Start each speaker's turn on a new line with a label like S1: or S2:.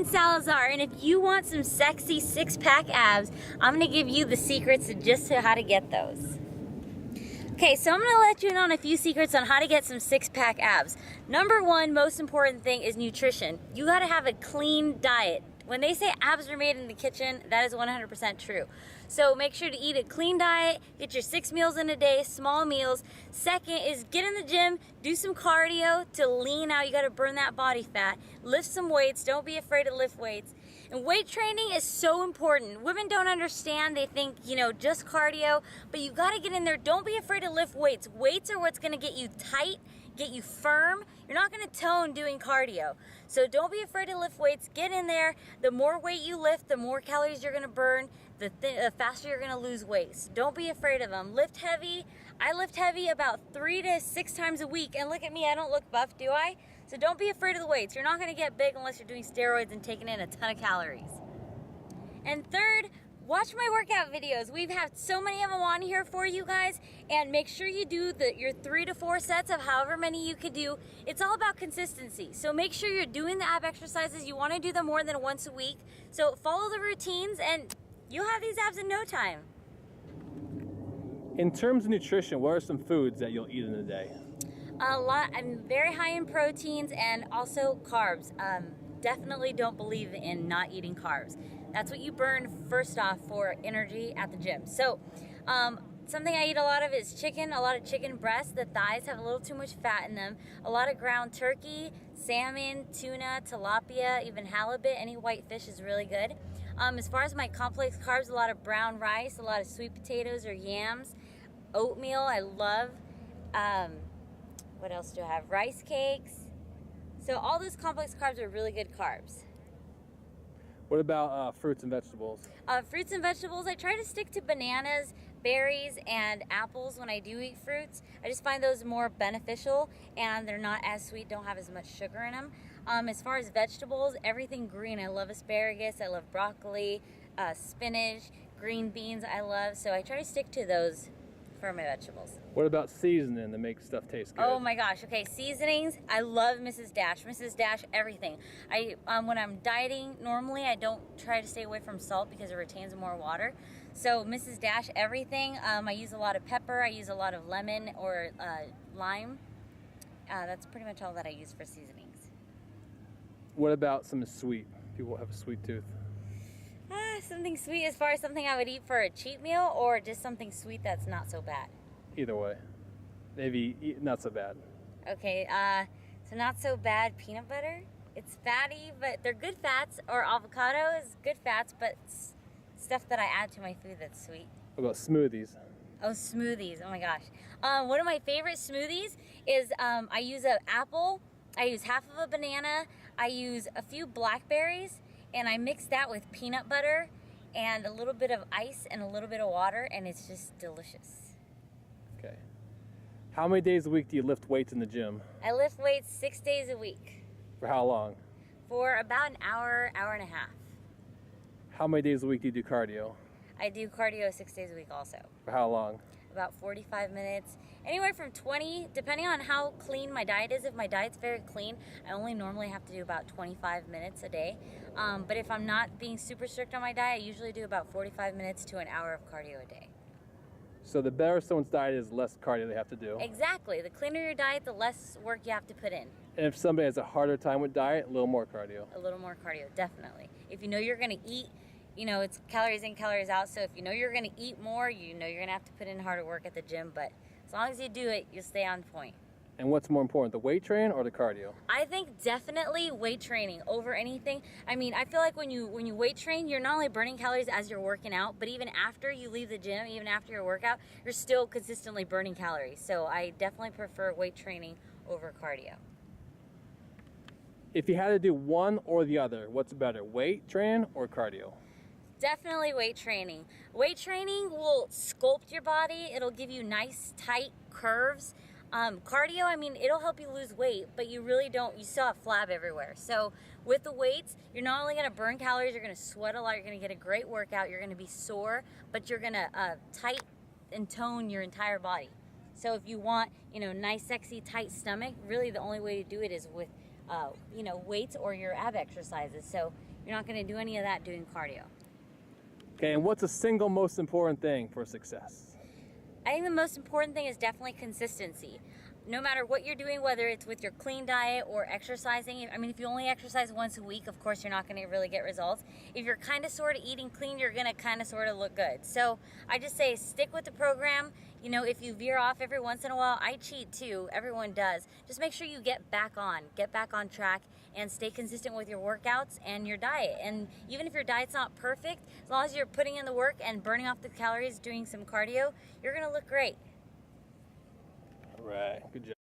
S1: Lauren Salazar, and if you want some sexy six-pack abs, I'm gonna give you the secrets to how to get those. Okay, so I'm gonna let you in on a few secrets on how to get some six-pack abs. Number one, most important thing is nutrition. You gotta have a clean diet. When they say abs are made in the kitchen, that is 100% true. So make sure to eat a clean diet, get your 6 meals in a day, small meals. Second is get in the gym, do some cardio to lean out. You gotta burn that body fat. Lift some weights, don't be afraid to lift weights. And weight training is so important. Women don't understand, they think, just cardio, but you gotta get in there. Don't be afraid to lift weights. Weights are what's gonna get you tight, get you firm. You're not gonna tone doing cardio. So don't be afraid to lift weights, get in there. The more weight you lift, the more calories you're gonna burn, the faster you're gonna lose weight. So don't be afraid of them. Lift heavy. I lift heavy about 3 to 6 times a week, and look at me, I don't look buff, do I? So don't be afraid of the weights. You're not gonna get big unless you're doing steroids and taking in a ton of calories. And third, watch my workout videos. We've had so many of them on here for you guys, and make sure you do your 3 to 4 sets of however many you could do. It's all about consistency. So make sure you're doing the ab exercises. You wanna do them more than once a week. So follow the routines and you'll have these abs in no time.
S2: In terms of nutrition, what are some foods that you'll eat in a day?
S1: I'm very high in proteins and also carbs. Definitely don't believe in not eating carbs. That's what you burn first off for energy at the gym. So something I eat a lot of is chicken, a lot of chicken breasts. The thighs have a little too much fat in them. A lot of ground turkey, salmon, tuna, tilapia, even halibut. Any white fish is really good. As far as my complex carbs, a lot of brown rice, a lot of sweet potatoes or yams, oatmeal I love. What else do I have? Rice cakes. So all those complex carbs are really good carbs.
S2: What about fruits and vegetables?
S1: Fruits and vegetables, I try to stick to bananas, berries, and apples when I do eat fruits. I just find those more beneficial and they're not as sweet, don't have as much sugar in them. As far as vegetables, everything green. I love asparagus, I love broccoli, spinach, green beans I love. So I try to stick to those for my vegetables.
S2: What about seasoning to make stuff taste good?
S1: Oh my gosh, okay, seasonings, I love Mrs. Dash. Mrs. Dash, everything. When I'm dieting, normally I don't try to stay away from salt because it retains more water. So Mrs. Dash, everything. I use a lot of pepper, I use a lot of lemon or lime. That's pretty much all that I use for seasonings.
S2: What about some sweet? People have a sweet tooth.
S1: Something sweet as far as something I would eat for a cheat meal or just something sweet that's not so bad?
S2: Either way. Maybe not so bad.
S1: Okay, so not so bad peanut butter. It's fatty, but they're good fats, or avocado is good fats, but stuff that I add to my food that's sweet.
S2: What about smoothies?
S1: Oh, smoothies, oh my gosh. One of my favorite smoothies is I use an apple, I use half of a banana, I use a few blackberries, and I mix that with peanut butter and a little bit of ice and a little bit of water, and it's just delicious.
S2: Okay. How many days a week do you lift weights in the gym?
S1: I lift weights 6 days a week.
S2: For how long?
S1: For about an hour, hour and a half.
S2: How many days a week do you do cardio?
S1: I do cardio 6 days a week also.
S2: For how long?
S1: About 45 minutes. Anywhere from 20, depending on how clean my diet is. If my diet's very clean, I only normally have to do about 25 minutes a day. But if I'm not being super strict on my diet, I usually do about 45 minutes to an hour of cardio a day.
S2: So the better someone's diet is, less cardio they have to do.
S1: Exactly. The cleaner your diet, the less work you have to put in.
S2: And if somebody has a harder time with diet, a little more cardio.
S1: A little more cardio, definitely. If you know you're going to eat, it's calories in, calories out. So if you know you're going to eat more, you know you're going to have to put in harder work at the gym. But as long as you do it, you'll stay on point.
S2: And what's more important, the weight training or the cardio?
S1: I think definitely weight training over anything. I mean, I feel like when you weight train, you're not only burning calories as you're working out, but even after you leave the gym, even after your workout, you're still consistently burning calories. So I definitely prefer weight training over cardio.
S2: If you had to do one or the other, what's better, weight training or cardio?
S1: Definitely weight training. Weight training will sculpt your body. It'll give you nice, tight curves. Cardio, I mean, it'll help you lose weight, but you really don't, you still have flab everywhere. So with the weights, you're not only gonna burn calories, you're gonna sweat a lot, you're gonna get a great workout, you're gonna be sore, but you're gonna tight and tone your entire body. So if you want, nice, sexy, tight stomach, really the only way to do it is with, weights or your ab exercises. So You're not going to do any of that doing cardio.
S2: Okay, and what's the single most important thing for success?
S1: I think the most important thing is definitely consistency. No matter what you're doing, whether it's with your clean diet or exercising. I mean, if you only exercise once a week, of course, you're not going to really get results. If you're kind of sort of eating clean, you're going to kind of sort of look good. So I just say stick with the program. You know, if you veer off every once in a while, I cheat too. Everyone does. Just make sure you get back on track, and stay consistent with your workouts and your diet. And even if your diet's not perfect, as long as you're putting in the work and burning off the calories, doing some cardio, you're going to look great.
S2: All right, good job.